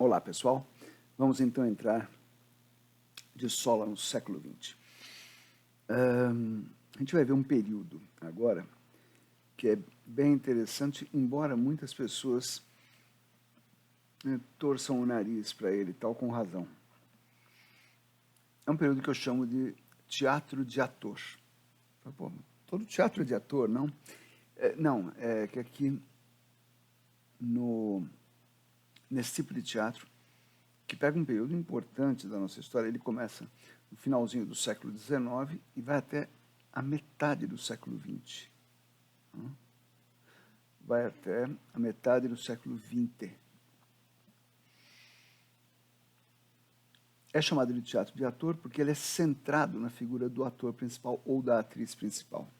Olá, pessoal. Vamos então entrar de sola no século XX. A gente vai ver um período agora que é bem interessante, embora muitas pessoas torçam o nariz para ele, tal com razão. É um período que eu chamo de teatro de ator. Pô, todo teatro é de ator, não? É que aqui nesse tipo de teatro, que pega um período importante da nossa história, ele começa no finalzinho do século XIX e vai até a metade do século XX. Vai até a metade do século XX. É chamado de teatro de ator porque ele é centrado na figura do ator principal ou da atriz principal,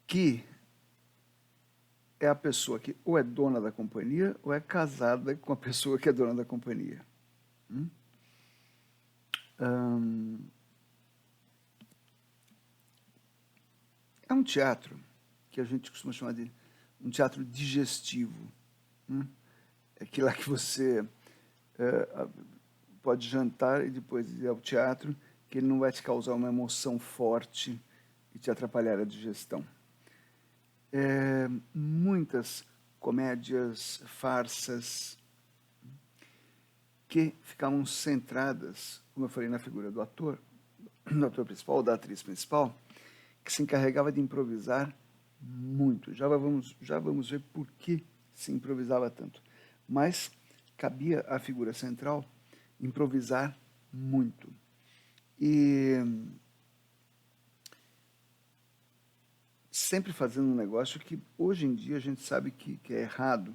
que é a pessoa que ou é dona da companhia ou é casada com a pessoa que é dona da companhia. É um teatro que a gente costuma chamar de um teatro digestivo. É aquilo lá que você pode jantar e depois ir ao teatro, que ele não vai te causar uma emoção forte e te atrapalhar a digestão. Muitas comédias, farsas, que ficavam centradas, como eu falei, na figura do ator principal, da atriz principal, que se encarregava de improvisar muito. Já vamos ver por que se improvisava tanto. Mas cabia à figura central improvisar muito. E sempre fazendo um negócio que hoje em dia a gente sabe que é errado,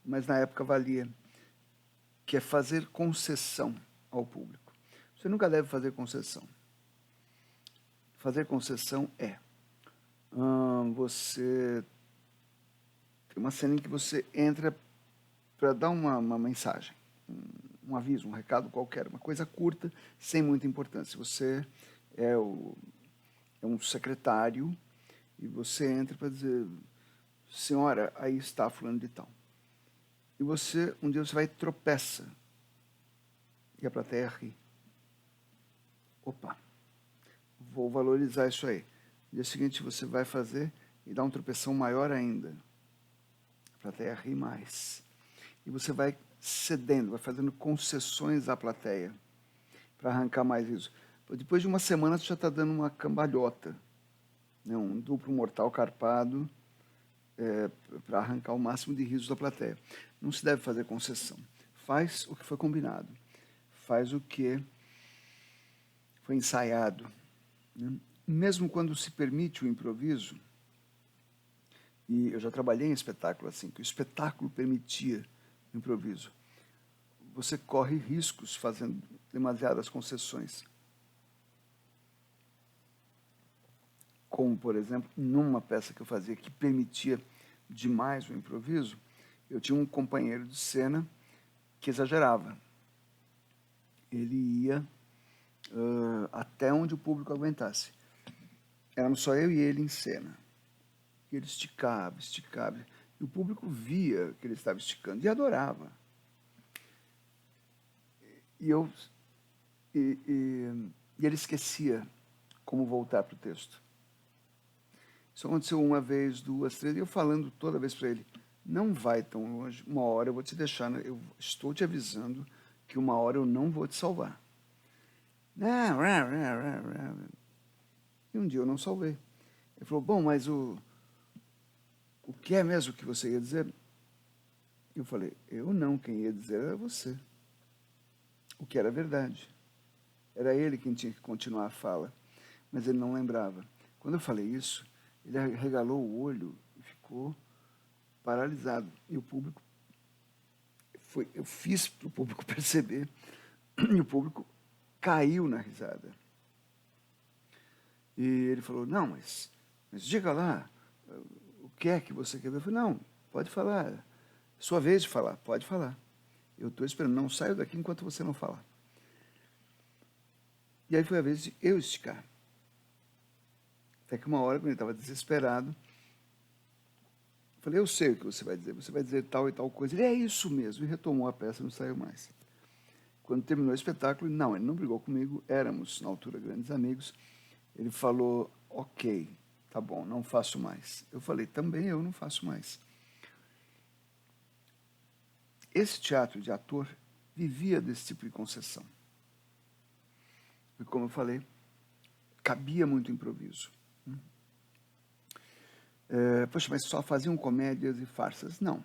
mas na época valia, que é fazer concessão ao público. Você nunca deve fazer concessão. Fazer concessão é você tem uma cena em que você entra para dar uma mensagem, um aviso, um recado qualquer, uma coisa curta, sem muita importância. Você é um secretário e você entra para dizer: senhora, aí está fulano de tal. E um dia você vai e tropeça. E a plateia ri. Opa, vou valorizar isso aí. No dia seguinte você vai fazer e dá um tropeção maior ainda. A plateia ri mais. E você vai cedendo, vai fazendo concessões à plateia para arrancar mais riso. Depois de uma semana você já está dando uma cambalhota, né? Um duplo mortal carpado para arrancar o máximo de risos da plateia. Não se deve fazer concessão. Faz o que foi combinado. Faz o que foi ensaiado. Né? Mesmo quando se permite o improviso, e eu já trabalhei em espetáculo assim, que o espetáculo permitia o improviso, você corre riscos fazendo demasiadas concessões. Como, por exemplo, numa peça que eu fazia que permitia demais o improviso, eu tinha um companheiro de cena que exagerava. Ele ia até onde o público aguentasse. Éramos só eu e ele em cena. E ele esticava. E o público via que ele estava esticando e adorava. E ele esquecia como voltar para o texto. Isso aconteceu uma vez, duas, três, e eu falando toda vez para ele: não vai tão longe, uma hora eu vou te deixar, eu estou te avisando que uma hora eu não vou te salvar. E um dia eu não salvei. Ele falou: bom, mas o que é mesmo que você ia dizer? Eu falei: eu não, quem ia dizer era você. O que era verdade. Era ele quem tinha que continuar a fala, mas ele não lembrava. Quando eu falei isso, ele regalou o olho e ficou paralisado. E o público, eu fiz para o público perceber, e o público caiu na risada. E ele falou: não, mas diga lá, o que é que você quer ver? Eu falei: não, pode falar, sua vez de falar, pode falar. Eu estou esperando, não saio daqui enquanto você não falar. E aí foi a vez de eu esticar. Até que uma hora, quando ele estava desesperado, Falei, eu sei o que você vai dizer tal e tal coisa. Ele, é isso mesmo, e retomou a peça e não saiu mais. Quando terminou o espetáculo, não, ele não brigou comigo, éramos, na altura, grandes amigos. Ele falou, ok, tá bom, não faço mais. Eu falei, também eu não faço mais. Esse teatro de ator vivia desse tipo de concessão. E como eu falei, cabia muito improviso. Poxa, mas só faziam comédias e farsas? Não.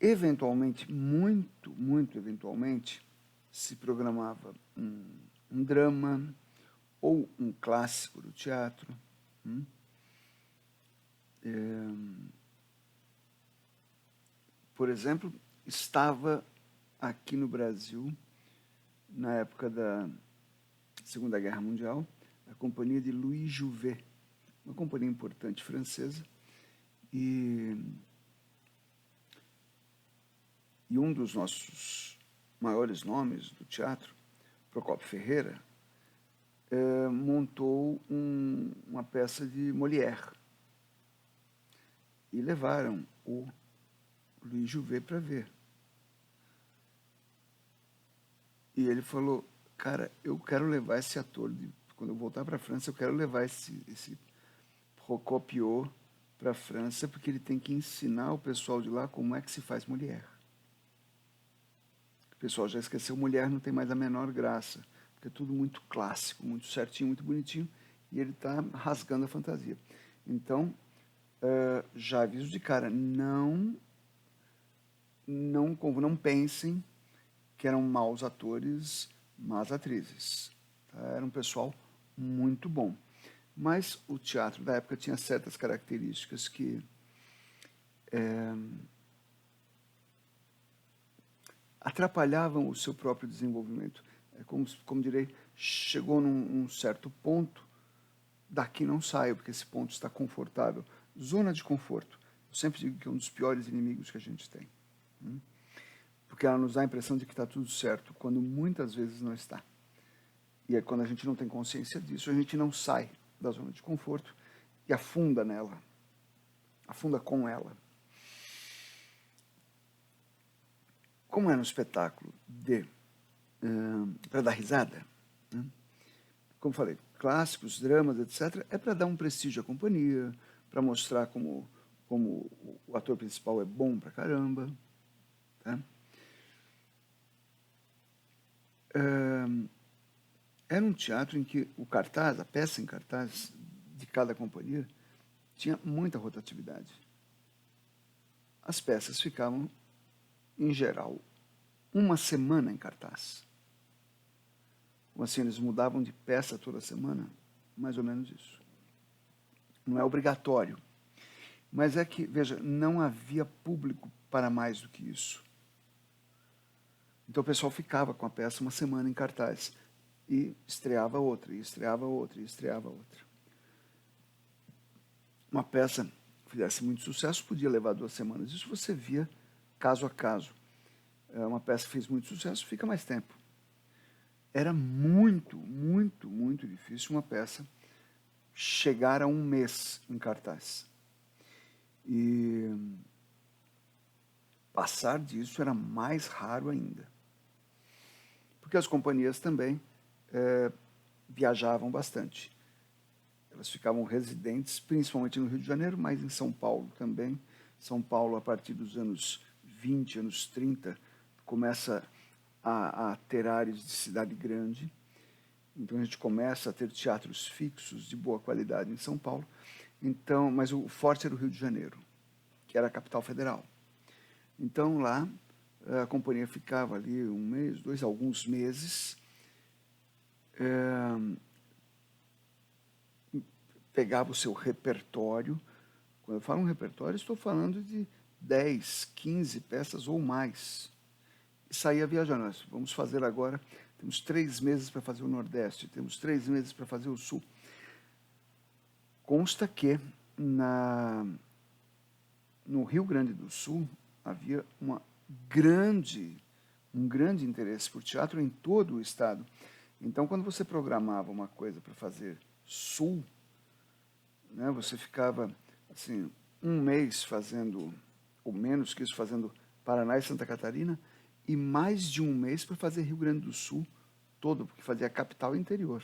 Eventualmente, muito eventualmente, se programava um drama ou um clássico do teatro. Por exemplo, estava aqui no Brasil, na época da Segunda Guerra Mundial, a companhia de Louis Jouvet, uma companhia importante francesa, e um dos nossos maiores nomes do teatro, Procopio Ferreira, montou uma peça de Molière. E levaram o Louis Jouvet para ver. E ele falou, cara, eu quero levar esse ator, quando eu voltar para a França, eu quero levar esse Procopio para a França, porque ele tem que ensinar o pessoal de lá como é que se faz Molière. O pessoal já esqueceu, Molière não tem mais a menor graça, porque é tudo muito clássico, muito certinho, muito bonitinho, e ele está rasgando a fantasia. Então, já aviso de cara, não pensem que eram maus atores, más atrizes. Tá? Era um pessoal muito bom. Mas o teatro da época tinha certas características que atrapalhavam o seu próprio desenvolvimento. Como direi, chegou num certo ponto, daqui não saio, porque esse ponto está confortável. Zona de conforto. Eu sempre digo que é um dos piores inimigos que a gente tem. Porque ela nos dá a impressão de que está tudo certo, quando muitas vezes não está. E aí, quando a gente não tem consciência disso, a gente não sai da zona de conforto e afunda nela, afunda com ela. Como é no espetáculo para dar risada, né? Como falei, clássicos, dramas, etc., é para dar um prestígio à companhia, para mostrar como o ator principal é bom pra caramba. Tá? Era um teatro em que o cartaz, a peça em cartaz de cada companhia, tinha muita rotatividade. As peças ficavam, em geral, uma semana em cartaz. Como assim, eles mudavam de peça toda semana? Mais ou menos isso. Não é obrigatório. Mas é que, veja, não havia público para mais do que isso. Então o pessoal ficava com a peça uma semana em cartaz. E estreava outra, e estreava outra, e estreava outra. Uma peça que fizesse muito sucesso podia levar 2 semanas. Isso você via caso a caso. Uma peça que fez muito sucesso fica mais tempo. Era muito difícil uma peça chegar a 1 mês em cartaz. E passar disso era mais raro ainda. Porque as companhias também viajavam bastante. Elas ficavam residentes, principalmente no Rio de Janeiro, mas em São Paulo também. São Paulo, a partir dos anos 20, anos 30, começa a ter áreas de cidade grande. Então a gente começa a ter teatros fixos de boa qualidade em São Paulo. Então, mas o forte era o Rio de Janeiro, que era a capital federal. Então lá a companhia ficava ali 1 mês, 2, alguns meses, pegava o seu repertório. Quando eu falo um repertório, estou falando de 10, 15 peças ou mais. E saía viajando. Nós vamos fazer agora, temos 3 meses para fazer o Nordeste, temos 3 meses para fazer o Sul. Consta que no Rio Grande do Sul havia um grande interesse por teatro em todo o estado. Então, quando você programava uma coisa para fazer Sul, né, você ficava assim, um mês fazendo, ou menos que isso, fazendo Paraná e Santa Catarina, e mais de um mês para fazer Rio Grande do Sul todo, porque fazia a capital e interior.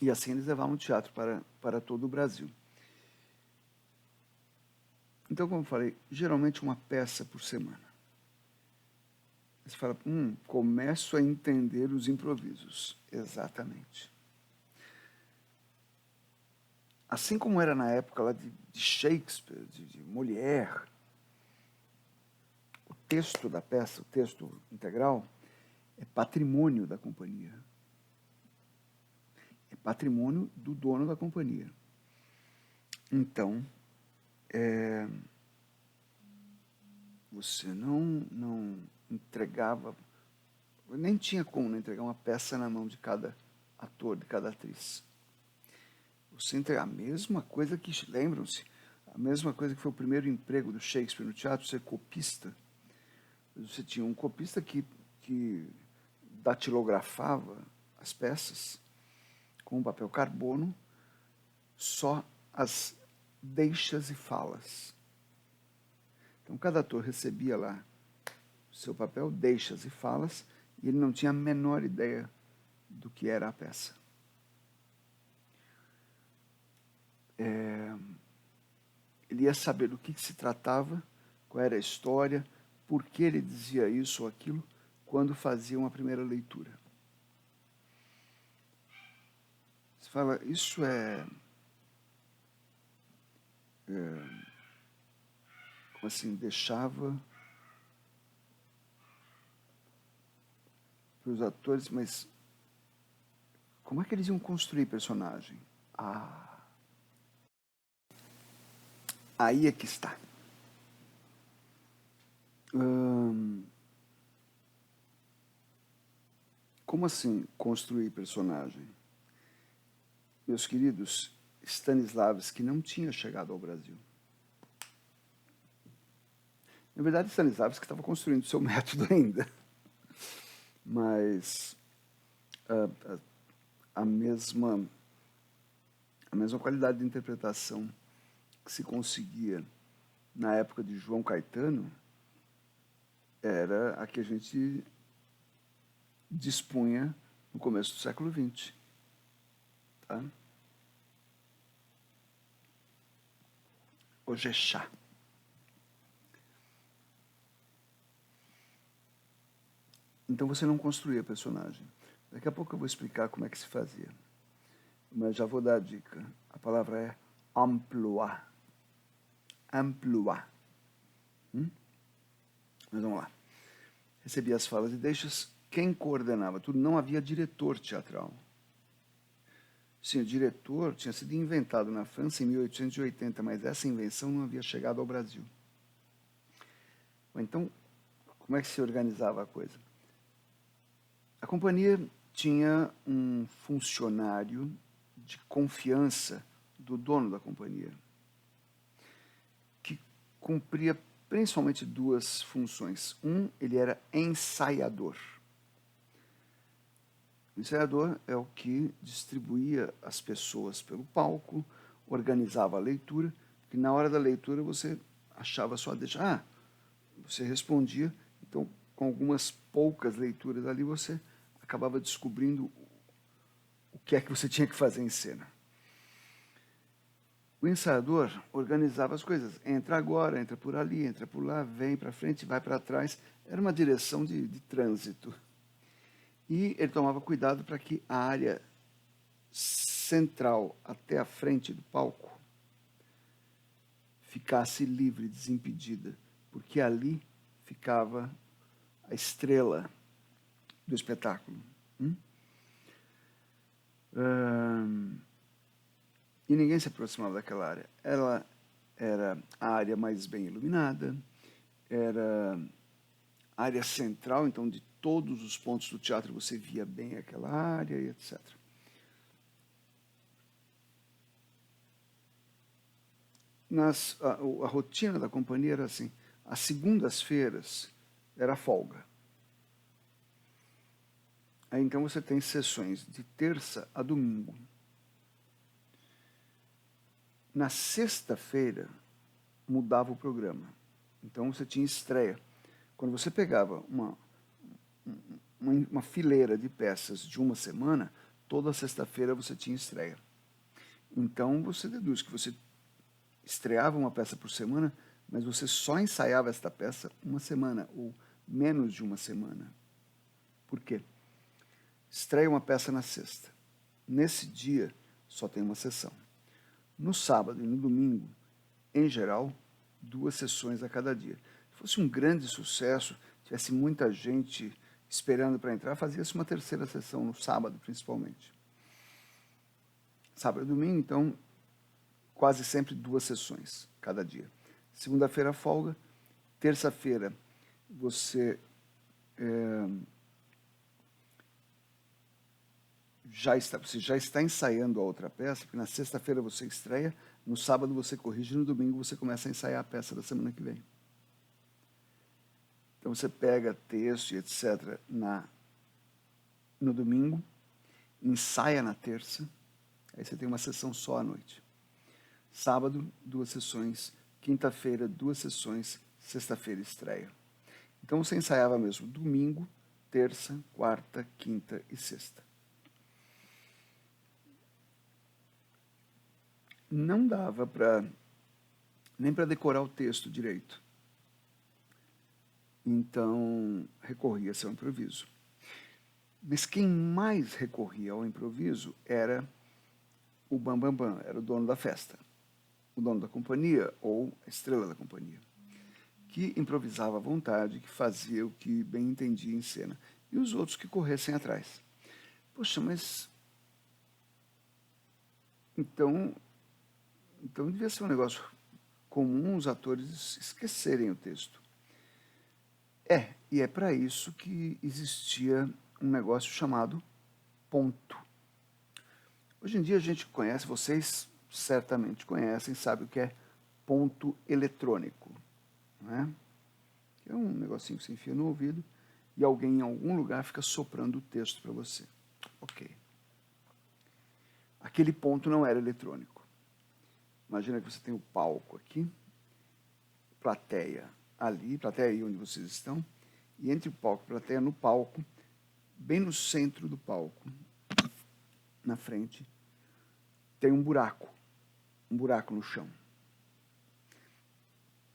E assim eles levavam o teatro para todo o Brasil. Então, como eu falei, geralmente uma peça por semana. Você fala, começo a entender os improvisos. Exatamente. Assim como era na época lá de Shakespeare, de Molière, o texto da peça, o texto integral, é patrimônio da companhia. É patrimônio do dono da companhia. Então, você não entregava, nem tinha como não entregar uma peça na mão de cada ator, de cada atriz. Você entregar a mesma coisa que, lembram-se, a mesma coisa que foi o primeiro emprego do Shakespeare no teatro, ser copista. Você tinha um copista que datilografava as peças com um papel carbono, só as deixas e falas. Então, cada ator recebia lá o seu papel, deixas e falas, e ele não tinha a menor ideia do que era a peça. Ele ia saber do que se tratava, qual era a história, por que ele dizia isso ou aquilo, quando fazia uma primeira leitura. Você fala, isso como assim, deixava para os atores, mas como é que eles iam construir personagem? Aí é que está. Como assim construir personagem? Meus queridos, Stanislavski não tinha chegado ao Brasil. Na verdade, Stanislavski estava construindo seu método ainda. Mas a mesma qualidade de interpretação que se conseguia na época de João Caetano era a que a gente dispunha no começo do século XX. Tá? O Jechá. Então você não construía personagem. Daqui a pouco eu vou explicar como é que se fazia. Mas já vou dar a dica. A palavra é amplua. Amplua. Mas vamos lá. Recebia as falas e deixas. Quem coordenava tudo? Não havia diretor teatral. Sim, o diretor tinha sido inventado na França em 1880, mas essa invenção não havia chegado ao Brasil. Então, como é que se organizava a coisa? A companhia tinha um funcionário de confiança do dono da companhia, que cumpria principalmente duas funções. Ele era ensaiador. O ensaiador é o que distribuía as pessoas pelo palco, organizava a leitura, que na hora da leitura você achava a sua deixa. Você respondia, então com algumas poucas leituras ali você acabava descobrindo o que é que você tinha que fazer em cena. O ensaiador organizava as coisas. Entra agora, entra por ali, entra por lá, vem para frente, vai para trás. Era uma direção de trânsito. E ele tomava cuidado para que a área central até a frente do palco ficasse livre, desimpedida, porque ali ficava a estrela do espetáculo. E ninguém se aproximava daquela área. Ela era a área mais bem iluminada, era a área central, então de todos os pontos do teatro você via bem aquela área e etc. A rotina da companhia era assim, às segundas-feiras era folga. Aí então você tem sessões de terça a domingo. Na sexta-feira, mudava o programa. Então, você tinha estreia. Quando você pegava uma fileira de peças de uma semana, toda sexta-feira você tinha estreia. Então, você deduz que você estreava uma peça por semana, mas você só ensaiava esta peça uma semana, ou menos de uma semana. Por quê? Estreia uma peça na sexta. Nesse dia, só tem uma sessão. No sábado e no domingo, em geral, 2 sessões a cada dia. Se fosse um grande sucesso, tivesse muita gente esperando para entrar, fazia-se uma terceira sessão, no sábado principalmente. Sábado e domingo, então, quase sempre 2 sessões cada dia. Segunda-feira, folga. Terça-feira, você já está ensaiando a outra peça, porque na sexta-feira você estreia, no sábado você corrige, no domingo você começa a ensaiar a peça da semana que vem. Então você pega texto e etc. no domingo, ensaia na terça, aí você tem uma sessão só à noite. Sábado, 2 sessões, quinta-feira, 2 sessões, sexta-feira estreia. Então você ensaiava mesmo domingo, terça, quarta, quinta e sexta. Não dava nem para decorar o texto direito. Então, recorria-se ao improviso. Mas quem mais recorria ao improviso era o bambambam, era o dono da festa, o dono da companhia ou a estrela da companhia, que improvisava à vontade, que fazia o que bem entendia em cena, e os outros que corressem atrás. Poxa, mas então devia ser um negócio comum os atores esquecerem o texto. E é para isso que existia um negócio chamado ponto. Hoje em dia a gente conhece, vocês certamente conhecem, sabem o que é ponto eletrônico, né? É um negocinho que você enfia no ouvido e alguém em algum lugar fica soprando o texto para você. Ok. Aquele ponto não era eletrônico. Imagina que você tem o palco aqui, plateia ali, plateia aí onde vocês estão, e entre o palco e a plateia, no palco, bem no centro do palco, na frente, tem um buraco no chão.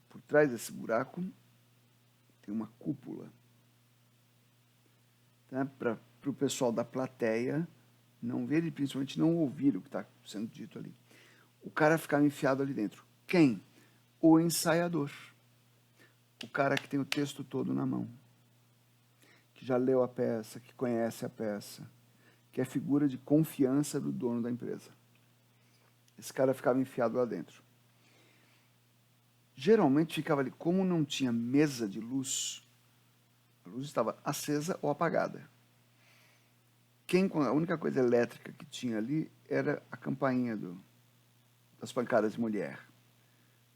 Por trás desse buraco tem uma cúpula. Tá? Para o pessoal da plateia não ver e principalmente não ouvir o que está sendo dito ali. O cara ficava enfiado ali dentro. Quem? O ensaiador. O cara que tem o texto todo na mão. Que já leu a peça, que conhece a peça. Que é figura de confiança do dono da empresa. Esse cara ficava enfiado lá dentro. Geralmente ficava ali, como não tinha mesa de luz, a luz estava acesa ou apagada. A única coisa elétrica que tinha ali era a campainha das pancadas de mulher,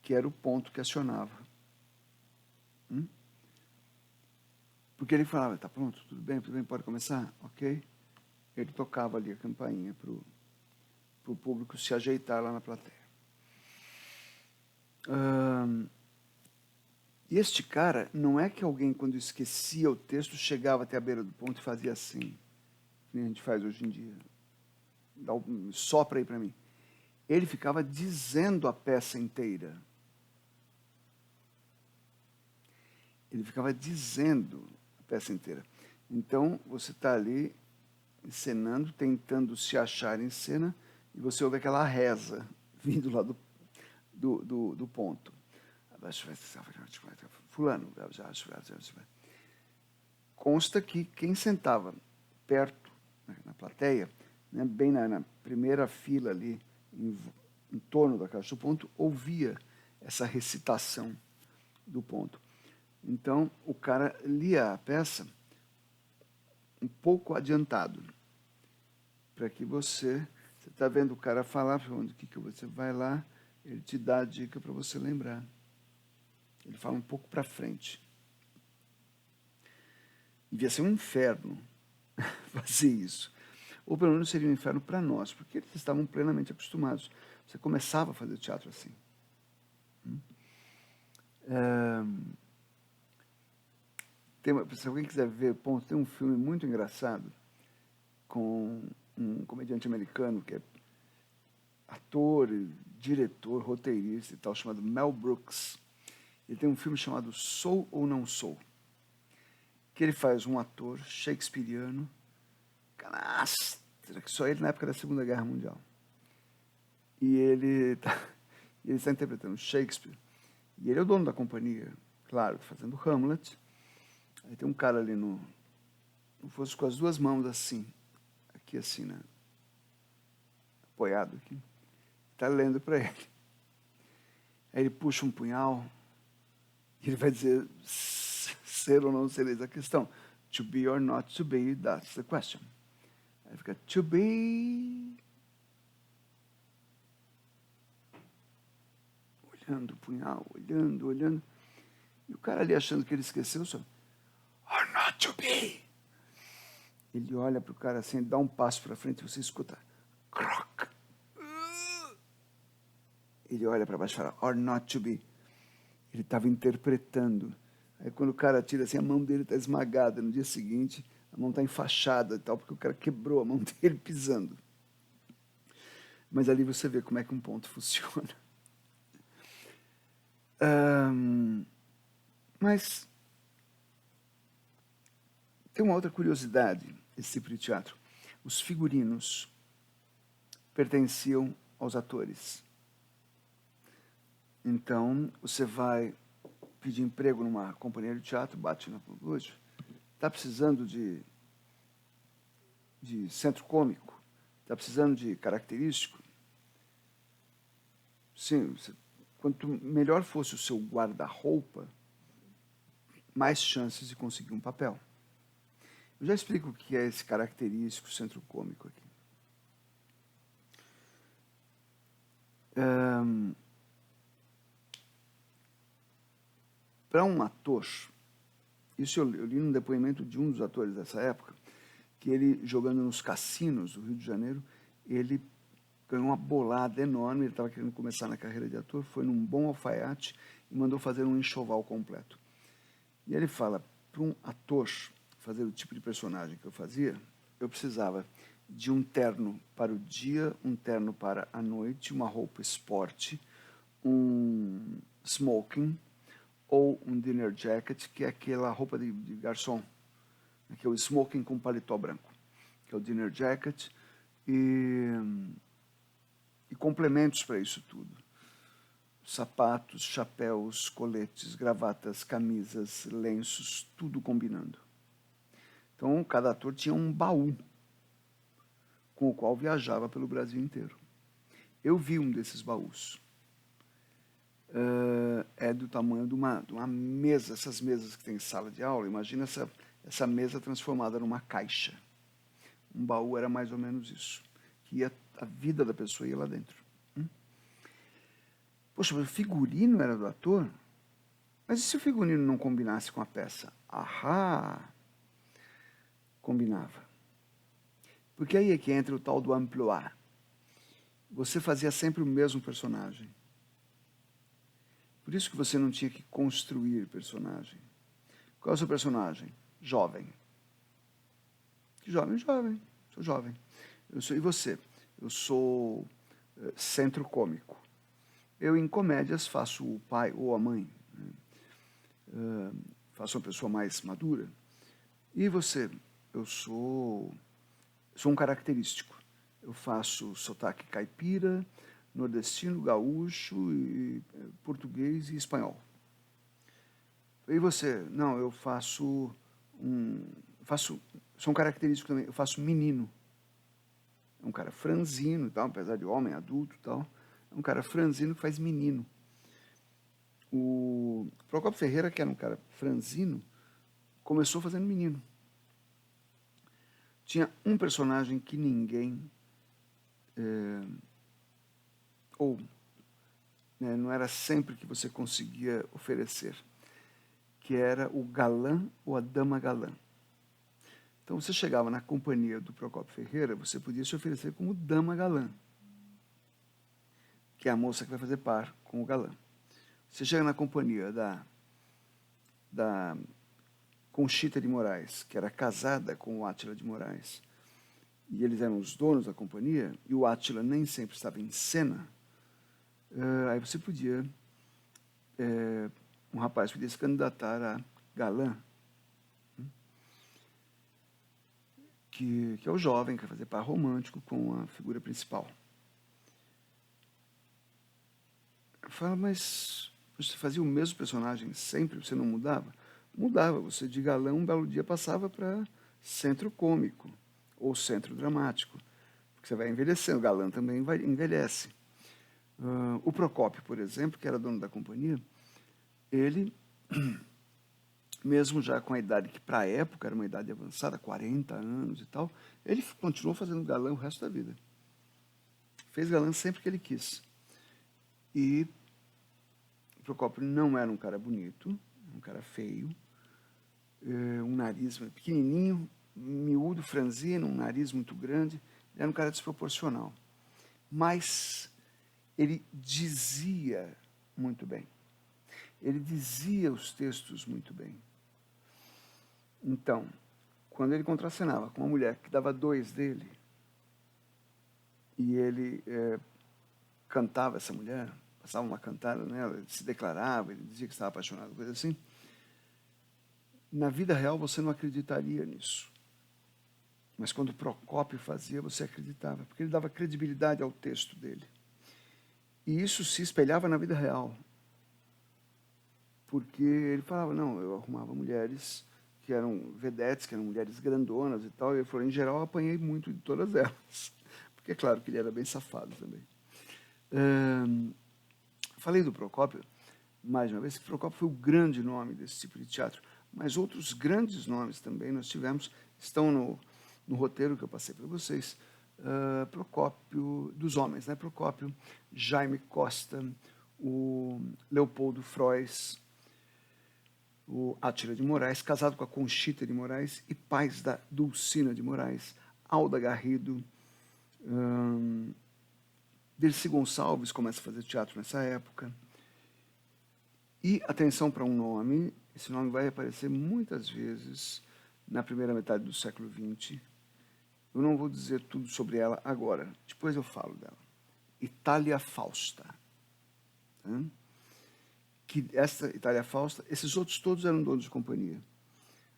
que era o ponto que acionava. Porque ele falava, tá pronto, tudo bem, pode começar? Ok? Ele tocava ali a campainha para o público se ajeitar lá na plateia. E este cara, não é que alguém, quando esquecia o texto, chegava até a beira do ponto e fazia assim, que a gente faz hoje em dia. Sopra aí para mim. Ele ficava dizendo a peça inteira. Ele ficava dizendo a peça inteira. Então, você está ali encenando, tentando se achar em cena, e você ouve aquela reza vindo lá do ponto. Fulano. Consta que quem sentava perto, na plateia, né, bem na primeira fila ali, em torno da caixa do ponto, ouvia essa recitação do ponto. Então, o cara lia a peça um pouco adiantado, para que você está vendo o cara falar, onde que você vai lá, ele te dá a dica para você lembrar. Ele fala um pouco para frente. Devia ser um inferno fazer isso. Ou pelo menos seria um inferno para nós, porque eles estavam plenamente acostumados. Você começava a fazer teatro assim. Se alguém quiser ver, tem um filme muito engraçado com um comediante americano que é ator, diretor, roteirista e tal, chamado Mel Brooks. Ele tem um filme chamado Sou ou Não Sou, que ele faz um ator shakespeariano, canastra, que só ele na época da Segunda Guerra Mundial. E ele está interpretando Shakespeare. E ele é o dono da companhia, claro, fazendo Hamlet. Aí tem um cara ali no fosse com as duas mãos assim, aqui assim, né? Apoiado aqui. Está lendo para ele. Aí ele puxa um punhal e ele vai dizer ser ou não ser, eis a questão. To be or not to be, that's the question. Aí fica to be. Olhando o punhal, olhando. E o cara ali achando que ele esqueceu, só. Or not to be. Ele olha para o cara assim, dá um passo para frente e você escuta. Croc. Ele olha para baixo e fala, or not to be. Ele estava interpretando. Aí quando o cara tira assim, a mão dele está esmagada. No dia seguinte, a mão está enfaixada e tal, porque o cara quebrou a mão dele pisando. Mas ali você vê como é que um ponto funciona. Mas tem uma outra curiosidade, esse tipo de teatro. Os figurinos pertenciam aos atores. Então, você vai pedir emprego numa companhia de teatro, bate na hoje, está precisando de centro cômico, está precisando de característico. Sim, quanto melhor fosse o seu guarda-roupa, mais chances de conseguir um papel. Eu já explico o que é esse característico centro cômico aqui. Para um ator, isso eu li num depoimento de um dos atores dessa época, que ele, jogando nos cassinos do Rio de Janeiro, ele ganhou uma bolada enorme, ele estava querendo começar na carreira de ator, foi num bom alfaiate e mandou fazer um enxoval completo. E ele fala, para um ator fazer o tipo de personagem que eu fazia, eu precisava de um terno para o dia, um terno para a noite, uma roupa esporte, um smoking ou um dinner jacket, que é aquela roupa de garçom, que é o smoking com paletó branco, que é o dinner jacket, e complementos para isso tudo. Sapatos, chapéus, coletes, gravatas, camisas, lenços, tudo combinando. Então, cada ator tinha um baú com o qual viajava pelo Brasil inteiro. Eu vi um desses baús. É do tamanho de uma mesa, essas mesas que tem em sala de aula. Imagina essa mesa transformada numa caixa. Um baú era mais ou menos isso. Que a vida da pessoa ia lá dentro. Poxa, mas o figurino era do ator? Mas e se o figurino não combinasse com a peça? Ahá! Combinava. Porque aí é que entra o tal do amplitude. Você fazia sempre o mesmo personagem. Por isso que você não tinha que construir personagem. Qual é o seu personagem? Jovem. Que jovem? Jovem. Sou jovem. E você? Eu sou centro cômico. Eu, em comédias, faço o pai ou a mãe. Faço uma pessoa mais madura. E você? Eu sou um característico. Eu faço sotaque caipira, nordestino, gaúcho, e português e espanhol. E você? Não, eu sou um característico também, eu faço menino. É um cara franzino, tal, apesar de homem, adulto e tal. É um cara franzino que faz menino. O Procópio Ferreira, que era um cara franzino, começou fazendo menino. Tinha um personagem que ninguém... não era sempre que você conseguia oferecer, que era o galã ou a dama galã. Então, você chegava na companhia do Procópio Ferreira, você podia se oferecer como dama galã. que é a moça que vai fazer par com o galã. Você chega na companhia da Conchita de Moraes, que era casada com o Átila de Moraes, e eles eram os donos da companhia, e o Átila nem sempre estava em cena, aí você podia, um rapaz podia se candidatar a galã, que é o jovem que vai fazer par romântico com a figura principal. Fala, mas você fazia o mesmo personagem sempre, você não mudava? Mudava, você de galã um belo dia passava para centro cômico ou centro dramático, porque você vai envelhecendo, o galã também envelhece. O Procópio, por exemplo, que era dono da companhia, ele, mesmo já com a idade que para a época era uma idade avançada, 40 anos e tal, ele continuou fazendo galã o resto da vida. Fez galã sempre que ele quis. E o Procópio não era um cara bonito, um cara feio, um nariz pequenininho, miúdo, franzino, um nariz muito grande, era um cara desproporcional. Mas ele dizia muito bem. Ele dizia os textos muito bem. Então, quando ele contracenava com uma mulher que dava 2 dele, e ele cantava essa mulher, passava uma cantada nela, ele se declarava, ele dizia que estava apaixonado, coisa assim, na vida real você não acreditaria nisso. Mas quando Procópio fazia, você acreditava, porque ele dava credibilidade ao texto dele. E isso se espelhava na vida real. Porque ele falava, não, eu arrumava mulheres que eram vedetes, que eram mulheres grandonas e tal, e ele falou, em geral, eu apanhei muito de todas elas. Porque é claro que ele era bem safado também. Falei do Procópio, mais uma vez, que Procópio foi o grande nome desse tipo de teatro, mas outros grandes nomes também nós tivemos, estão no roteiro que eu passei para vocês, Procópio, dos homens, né? Procópio, Jaime Costa, o Leopoldo Frois, o Átila de Moraes, casado com a Conchita de Moraes, e pais da Dulcina de Moraes, Alda Garrido, Dercy Gonçalves começa a fazer teatro nessa época. E atenção para um nome, esse nome vai aparecer muitas vezes na primeira metade do século XX. Eu não vou dizer tudo sobre ela agora, depois eu falo dela. Itália Fausta. Que essa Itália Fausta, esses outros todos eram donos de companhia.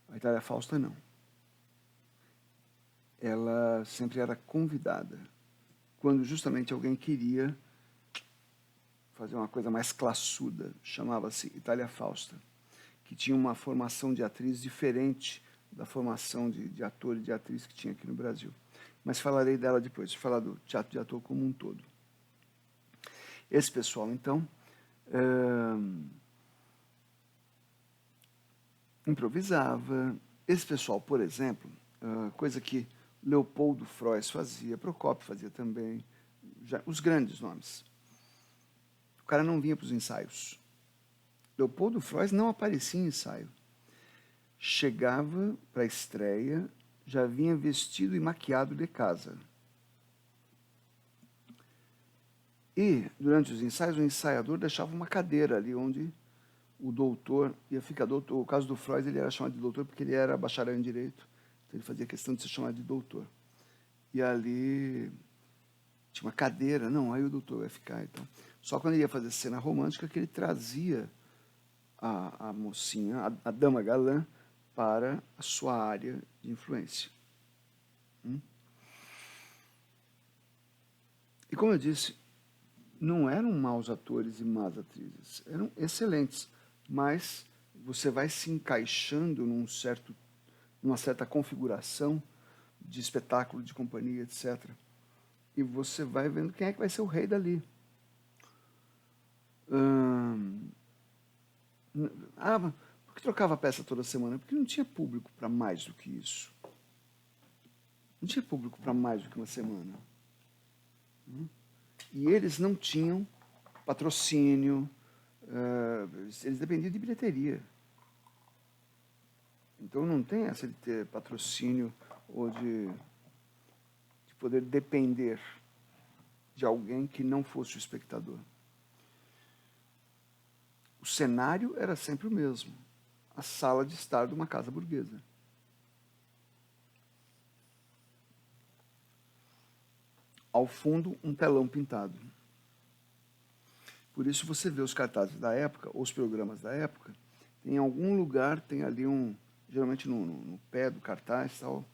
A Itália Fausta não. Ela sempre era convidada, quando justamente alguém queria fazer uma coisa mais classuda, chamava-se Itália Fausta, que tinha uma formação de atriz diferente da formação de ator e de atriz que tinha aqui no Brasil. Mas falarei dela depois, vou falar do teatro de ator como um todo. Esse pessoal, então, improvisava. Esse pessoal, por exemplo, coisa que Leopoldo Frois fazia, Procópio fazia também, os grandes nomes. O cara não vinha para os ensaios. Leopoldo Frois não aparecia em ensaio. Chegava para a estreia, já vinha vestido e maquiado de casa. E, durante os ensaios, o ensaiador deixava uma cadeira ali onde o doutor ia ficar doutor. O caso do Freud, ele era chamado de doutor porque ele era bacharel em direito. Então ele fazia questão de ser chamado de doutor. E ali tinha uma cadeira. Não, aí o doutor ia ficar. Então. Só quando ele ia fazer cena romântica que ele trazia a mocinha, a dama galã, para a sua área de influência. E como eu disse, não eram maus atores e más atrizes, eram excelentes, mas você vai se encaixando numa certa configuração de espetáculo, de companhia, etc. E você vai vendo quem é que vai ser o rei dali. Por que trocava a peça toda semana? Porque não tinha público para mais do que isso. Não tinha público para mais do que uma semana. E eles não tinham patrocínio, eles dependiam de bilheteria. Então não tem essa de ter patrocínio ou de poder depender de alguém que não fosse o espectador. O cenário era sempre o mesmo, a sala de estar de uma casa burguesa. Ao fundo, um telão pintado. Por isso você vê os cartazes da época, ou os programas da época, em algum lugar tem ali geralmente no pé do cartaz, tal,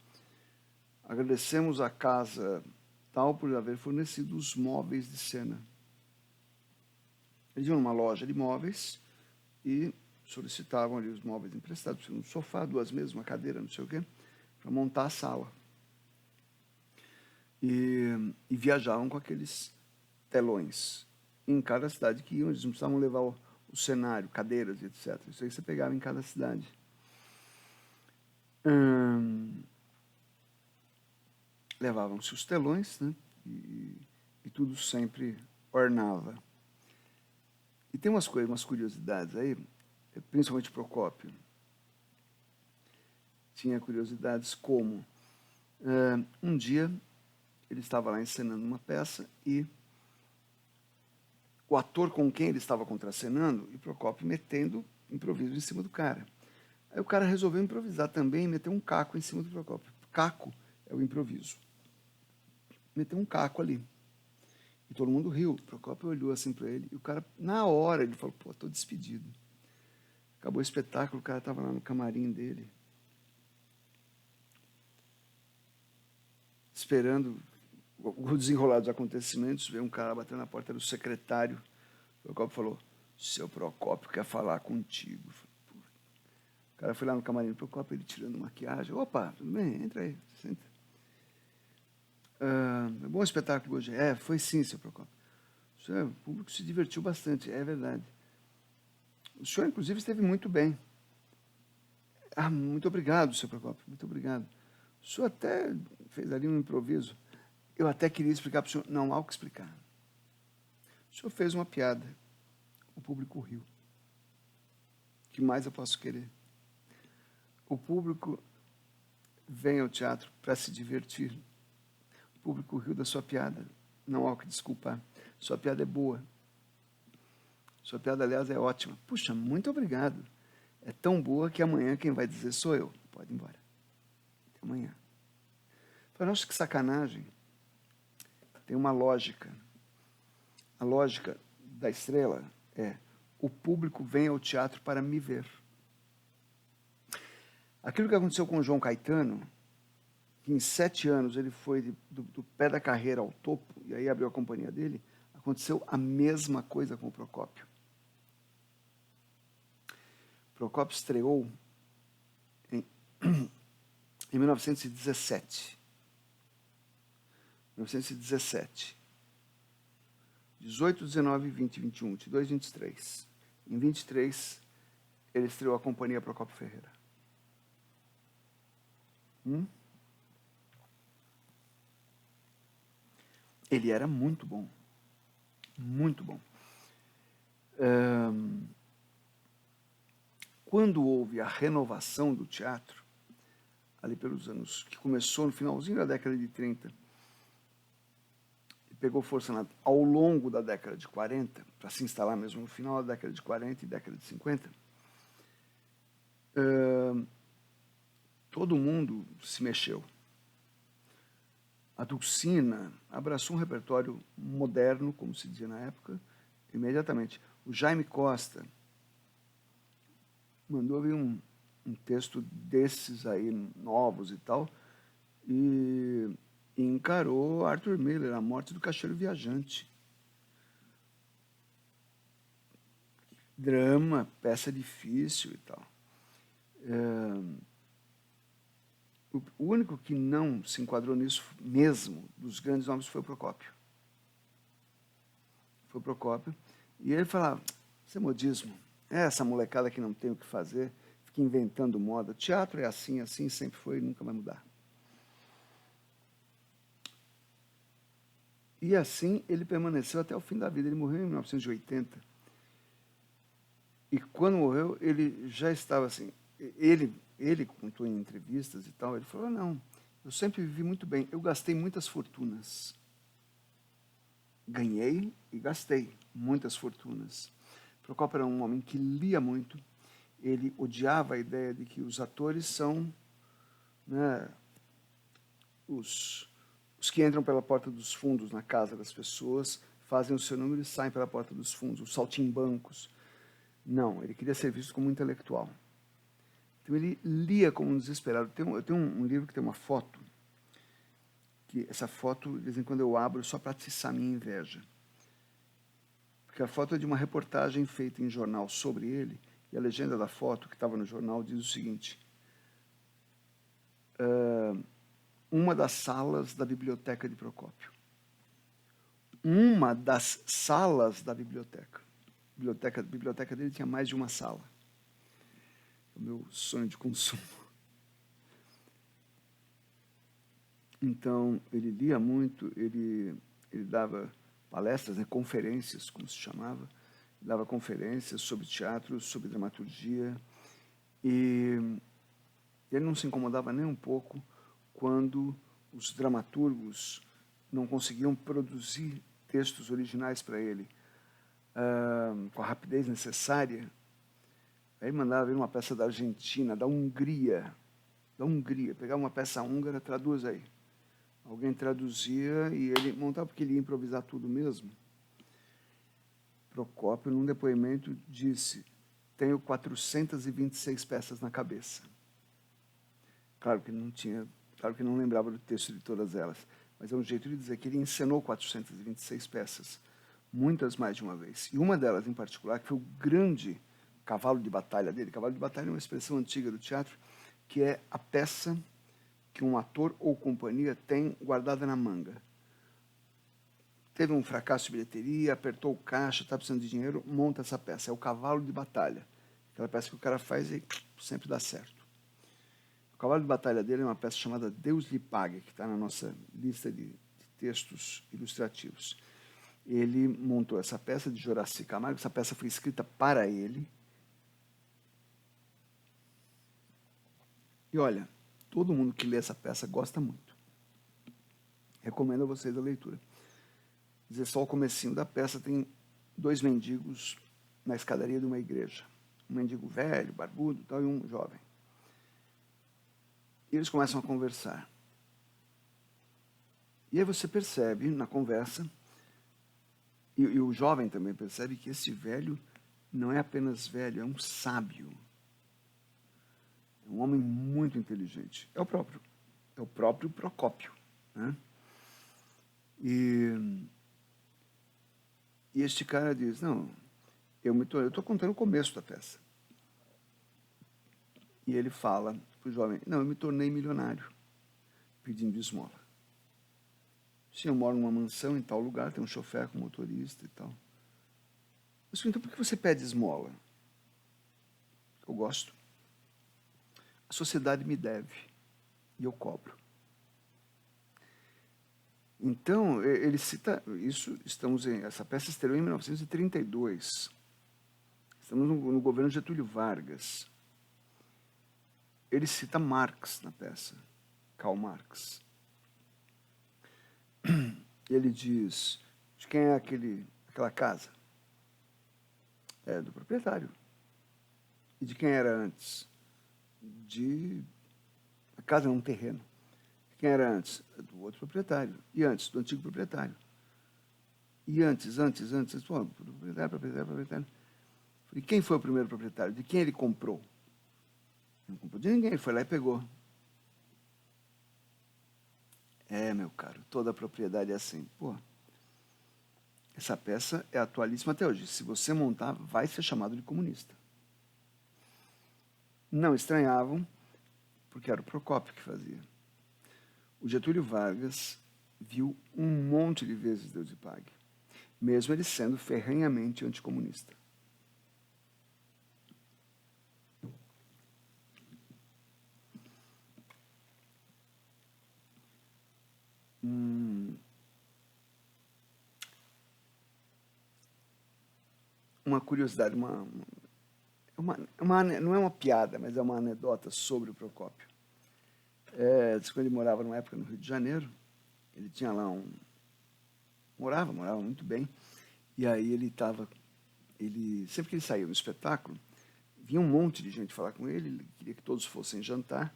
agradecemos a casa tal por haver fornecido os móveis de cena. Eles iam numa loja de móveis e solicitavam ali os móveis emprestados, um sofá, 2 mesas, uma cadeira, não sei o quê, para montar a sala. E viajavam com aqueles telões. Em cada cidade que iam, eles não precisavam levar o cenário, cadeiras, etc. Isso aí você pegava em cada cidade. Levavam-se os telões, né? E tudo sempre ornava. E tem umas coisas, umas curiosidades aí, principalmente Procópio. Tinha curiosidades como, um dia, ele estava lá encenando uma peça e o ator com quem ele estava contracenando, e Procópio metendo improviso em cima do cara. Aí o cara resolveu improvisar também e meter um caco em cima do Procópio. Caco é o improviso. Meteu um caco ali. E todo mundo riu. O Procópio olhou assim para ele e o cara, na hora, ele falou, pô, tô despedido. Acabou o espetáculo, o cara estava lá no camarim dele, esperando o desenrolar dos acontecimentos. Veio um cara batendo na porta do secretário. O Procópio falou, seu Procópio quer falar contigo. O cara foi lá no camarim do Procópio, ele tirando maquiagem. Opa, tudo bem? Entra aí, senta. É bom espetáculo hoje. Foi sim, seu Procópio. O público se divertiu bastante, é verdade. O senhor, inclusive, esteve muito bem. Muito obrigado, seu Procópio, muito obrigado. O senhor até fez ali um improviso. Eu até queria explicar para o senhor. Não há o que explicar. O senhor fez uma piada. O público riu. O que mais eu posso querer? O público vem ao teatro para se divertir. O público riu da sua piada. Não há o que desculpar. Sua piada é boa. Sua piada, aliás, é ótima. Puxa, muito obrigado. É tão boa que amanhã quem vai dizer sou eu. Pode ir embora. Até amanhã. Para nós, que sacanagem. Tem uma lógica. A lógica da estrela é: o público vem ao teatro para me ver. Aquilo que aconteceu com o João Caetano, que em 7 anos ele foi do pé da carreira ao topo, e aí abriu a companhia dele, aconteceu a mesma coisa com o Procópio. Procópio estreou em 1917. 1917. 18, 19, 20, 21, 22, 23. Em 23, ele estreou a companhia Procópio Ferreira. Ele era muito bom. Muito bom. Quando houve a renovação do teatro, ali pelos anos, que começou no finalzinho da década de 30, e pegou força ao longo da década de 40, para se instalar mesmo no final da década de 40 e década de 50, todo mundo se mexeu. A Dulcina abraçou um repertório moderno, como se dizia na época, imediatamente. O Jaime Costa mandou vir um texto desses aí, novos e tal, e encarou Arthur Miller, A Morte do Caixeiro Viajante. Drama, peça difícil e tal. O único que não se enquadrou nisso mesmo, dos grandes nomes, foi o Procópio. Foi o Procópio. E ele falava, isso é modismo. É essa molecada que não tem o que fazer, fica inventando moda. Teatro é assim, assim sempre foi e nunca vai mudar. E assim ele permaneceu até o fim da vida. Ele morreu em 1980. E quando morreu, ele já estava assim... Ele contou em entrevistas e tal, ele falou, não, eu sempre vivi muito bem, eu gastei muitas fortunas. ganhei e gastei muitas fortunas. Procópio era um homem que lia muito, ele odiava a ideia de que os atores são, né, os que entram pela porta dos fundos na casa das pessoas, fazem o seu número e saem pela porta dos fundos, os saltimbancos. Não, ele queria ser visto como um intelectual. Então ele lia como um desesperado. Eu tenho um livro que tem uma foto, que essa foto, de vez em quando eu abro só para atiçar minha inveja. Porque a foto é de uma reportagem feita em jornal sobre ele, e a legenda da foto, que estava no jornal, diz o seguinte: uma das salas da biblioteca de Procópio. Uma das salas da biblioteca. A biblioteca dele tinha mais de uma sala. É o meu sonho de consumo. Então, ele lia muito, ele dava palestras, né, conferências, como se chamava, dava conferências sobre teatro, sobre dramaturgia, e ele não se incomodava nem um pouco quando os dramaturgos não conseguiam produzir textos originais para ele com a rapidez necessária. Aí mandava vir uma peça da Argentina, da Hungria, pegava uma peça húngara, traduz aí. Alguém traduzia e ele montava, porque ele ia improvisar tudo mesmo. Procópio, num depoimento, disse: tenho 426 peças na cabeça. Claro que não lembrava do texto de todas elas, mas é um jeito de dizer que ele encenou 426 peças, muitas mais de uma vez. E uma delas, em particular, que foi o grande cavalo de batalha dele. Cavalo de batalha é uma expressão antiga do teatro, que é a peça que um ator ou companhia tem guardada na manga. Teve um fracasso de bilheteria, apertou o caixa, está precisando de dinheiro, monta essa peça. É o cavalo de batalha. Aquela peça que o cara faz e sempre dá certo. O cavalo de batalha dele é uma peça chamada Deus lhe pague, que está na nossa lista de textos ilustrativos. Ele montou essa peça de Joraci Camargo, essa peça foi escrita para ele. E olha, todo mundo que lê essa peça gosta muito. Recomendo a vocês a leitura. Dizer só o comecinho da peça, tem dois mendigos na escadaria de uma igreja. Um mendigo velho, barbudo, tal, e um jovem. E eles começam a conversar. E aí você percebe na conversa, e o jovem também percebe, que esse velho não é apenas velho, é um sábio. É um homem muito inteligente. É o próprio Procópio. Né? E este cara diz: não, eu estou contando o começo da peça. E ele fala para o jovem: não, eu me tornei milionário pedindo esmola. Sim, eu moro numa mansão em tal lugar, tem um chofer com motorista e tal. Mas então por que você pede esmola? Eu gosto. A sociedade me deve e eu cobro. Então, ele cita isso, essa peça estreou em 1932. Estamos no governo Getúlio Vargas. Ele cita Marx na peça, Karl Marx. Ele diz: de quem é aquela casa? É do proprietário. E de quem era antes? A casa é um terreno. De quem era antes? Do outro proprietário. E antes? Do antigo proprietário. E antes, pô, proprietário. E quem foi o primeiro proprietário? De quem ele comprou? Não comprou de ninguém, ele foi lá e pegou. É, meu caro, toda a propriedade é assim. Pô, essa peça é atualíssima até hoje. Se você montar, vai ser chamado de comunista. Não estranhavam, porque era o Procópio que fazia. O Getúlio Vargas viu um monte de vezes Deus lhe pague, mesmo ele sendo ferrenhamente anticomunista. Uma curiosidade, não é uma piada, mas é uma anedota sobre o Procópio. Diz que ele morava numa época no Rio de Janeiro, ele tinha lá morava muito bem. E aí sempre que ele saía no espetáculo, vinha um monte de gente falar com ele queria que todos fossem jantar,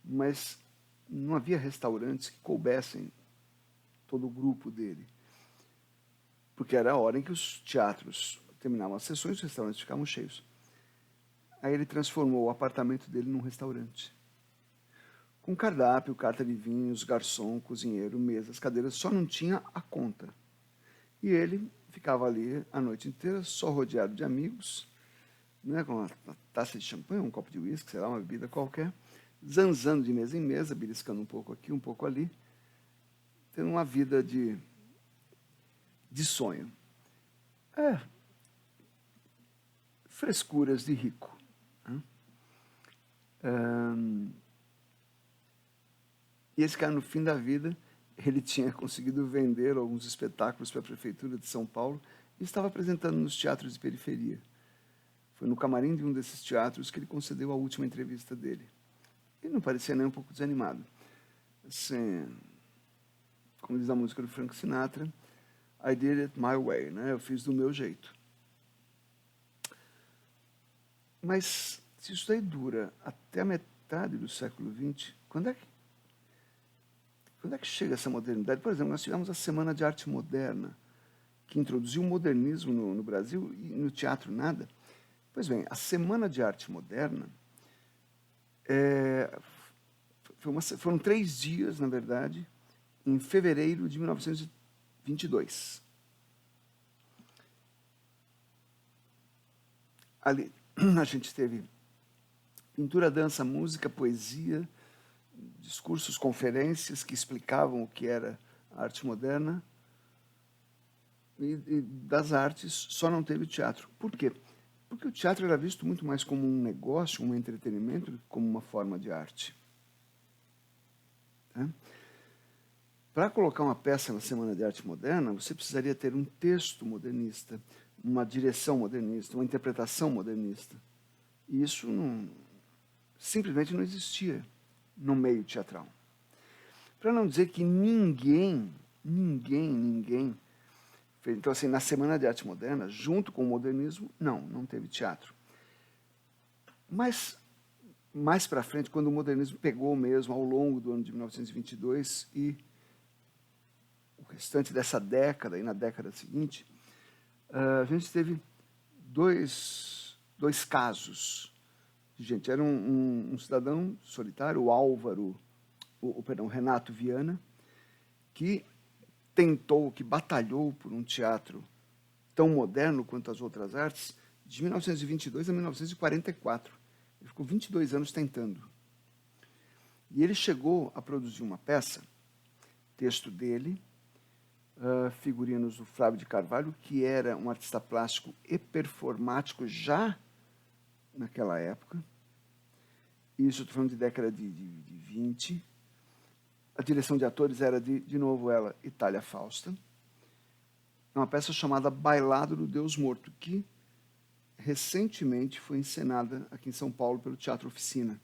mas não havia restaurantes que coubessem todo o grupo dele. Porque era a hora em que os teatros terminavam as sessões, os restaurantes ficavam cheios. Aí ele transformou o apartamento dele num restaurante. Com cardápio, carta de vinhos, garçom, cozinheiro, mesas, cadeiras, só não tinha a conta. E ele ficava ali a noite inteira, só rodeado de amigos, né, com uma taça de champanhe, um copo de uísque, sei lá, uma bebida qualquer, zanzando de mesa em mesa, beliscando um pouco aqui, um pouco ali, tendo uma vida de sonho. Frescuras de rico. Né? E esse cara, no fim da vida, ele tinha conseguido vender alguns espetáculos para a Prefeitura de São Paulo e estava apresentando nos teatros de periferia. Foi no camarim de um desses teatros que ele concedeu a última entrevista dele. Ele não parecia nem um pouco desanimado. Assim, como diz a música do Frank Sinatra, I did it my way, né? Eu fiz do meu jeito. Mas se isso daí dura até a metade do século XX, quando é que chega essa modernidade? Por exemplo, nós tivemos a Semana de Arte Moderna, que introduziu o modernismo no Brasil e no teatro nada. Pois bem, a Semana de Arte Moderna foram 3 dias, na verdade, em fevereiro de 1922. Ali a gente teve pintura, dança, música, poesia, discursos, conferências que explicavam o que era a arte moderna. E das artes só não teve teatro. Por quê? Porque o teatro era visto muito mais como um negócio, um entretenimento, do que como uma forma de arte. Tá? Para colocar uma peça na Semana de Arte Moderna, você precisaria ter um texto modernista, uma direção modernista, uma interpretação modernista. E isso simplesmente não existia no meio teatral. Para não dizer que ninguém fez. Então, assim, na Semana de Arte Moderna, junto com o modernismo, não teve teatro. Mas, mais para frente, quando o modernismo pegou mesmo, ao longo do ano de 1922 e o restante dessa década, e na década seguinte, a gente teve dois casos. Gente, era um cidadão solitário, o Álvaro, Renato Viana, que que batalhou por um teatro tão moderno quanto as outras artes, de 1922 a 1944. Ele ficou 22 anos tentando. E ele chegou a produzir uma peça, texto dele, figurinos do Flávio de Carvalho, que era um artista plástico e performático já naquela época. Isso, estou falando de década de 20. A direção de atores era, de novo, ela, Itália Fausta. É uma peça chamada Bailado do Deus Morto, que recentemente foi encenada aqui em São Paulo pelo Teatro Oficina.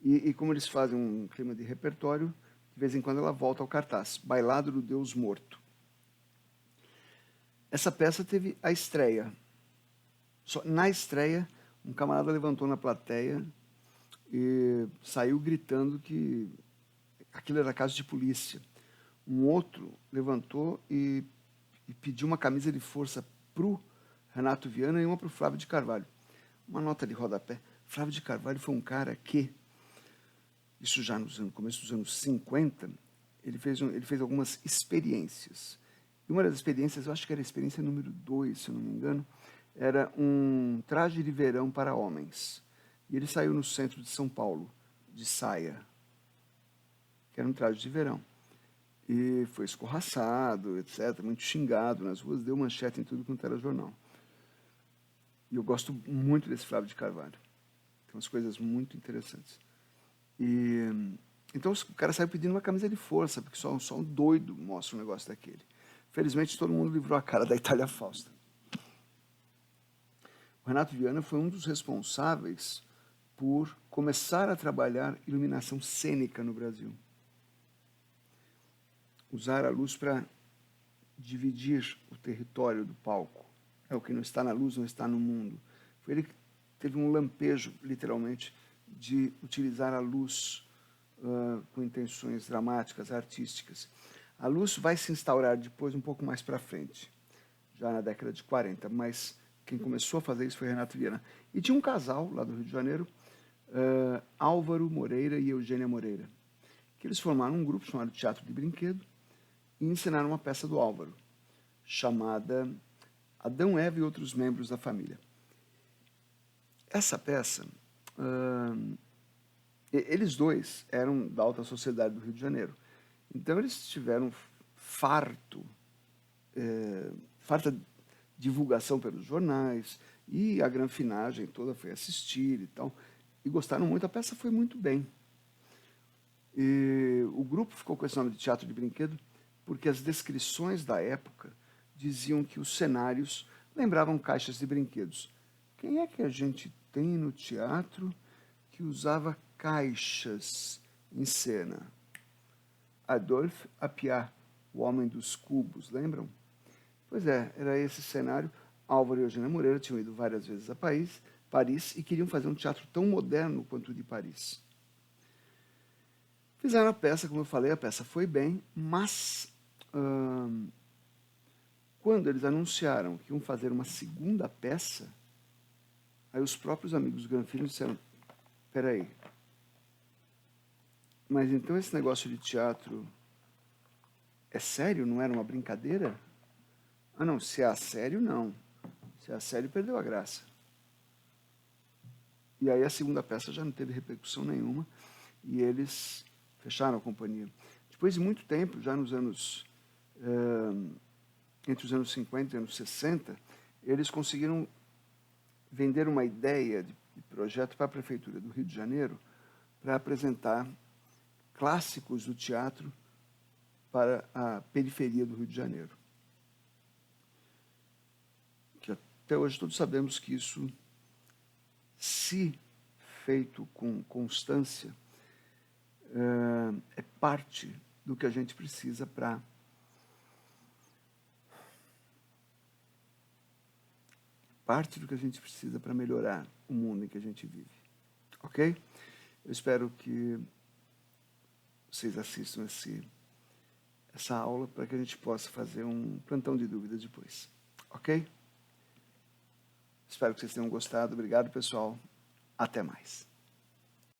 E como eles fazem um clima de repertório, de vez em quando ela volta ao cartaz. Bailado do Deus Morto. Essa peça teve a estreia. Na estreia, um camarada levantou na plateia e saiu gritando que aquilo era caso de polícia. Um outro levantou e pediu uma camisa de força para o Renato Viana e uma para o Flávio de Carvalho. Uma nota de rodapé. Flávio de Carvalho foi um cara que, isso já no começo dos anos 50, ele fez algumas experiências. E uma das experiências, eu acho que era a experiência número 2, se eu não me engano, era um traje de verão para homens. E ele saiu no centro de São Paulo, de saia, que era um traje de verão. E foi escorraçado, etc., muito xingado nas ruas, deu manchete em tudo quanto era jornal. E eu gosto muito desse Flávio de Carvalho. Tem umas coisas muito interessantes. Então o cara saiu pedindo uma camisa de força, porque só um doido mostra um negócio daquele. Felizmente todo mundo livrou a cara da Itália Fausta. O Renato Viana foi um dos responsáveis por começar a trabalhar iluminação cênica no Brasil. Usar a luz para dividir o território do palco. É o que não está na luz, não está no mundo. Foi ele que teve um lampejo, literalmente, de utilizar a luz com intenções dramáticas, artísticas. A luz vai se instaurar depois, um pouco mais para frente, já na década de 40, mas quem começou a fazer isso foi Renato Viana. E tinha um casal lá do Rio de Janeiro, Álvaro Moreira e Eugênia Moreira, que eles formaram um grupo chamado Teatro de Brinquedo e ensinaram uma peça do Álvaro, chamada Adão, Eva e Outros Membros da Família. Essa peça, eles dois eram da alta sociedade do Rio de Janeiro. Então eles tiveram farta divulgação pelos jornais, e a granfinagem toda foi assistir e tal, e gostaram muito. A peça foi muito bem. E o grupo ficou com esse nome de Teatro de Brinquedo porque as descrições da época diziam que os cenários lembravam caixas de brinquedos. Quem é que a gente tem no teatro que usava caixas em cena? Adolphe Appia, o homem dos cubos, lembram? Pois é, era esse cenário. Álvaro e Eugênia Moreira tinham ido várias vezes a Paris e queriam fazer um teatro tão moderno quanto o de Paris. Fizeram a peça, como eu falei, a peça foi bem, mas quando eles anunciaram que iam fazer uma segunda peça, aí os próprios amigos Granfino disseram: peraí, mas então esse negócio de teatro é sério? Não era uma brincadeira? Ah, não, se é sério, não. Se é sério, perdeu a graça. E aí a segunda peça já não teve repercussão nenhuma e eles fecharam a companhia. Depois de muito tempo, já nos anos entre os anos 50 e anos 60, eles conseguiram vender uma ideia de projeto para a Prefeitura do Rio de Janeiro para apresentar clássicos do teatro para a periferia do Rio de Janeiro. Que até hoje todos sabemos que isso, se feito com constância, é parte do que a gente precisa para melhorar o mundo em que a gente vive. Ok? Eu espero que vocês assistam essa aula para que a gente possa fazer um plantão de dúvidas depois. Ok? Espero que vocês tenham gostado. Obrigado, pessoal. Até mais.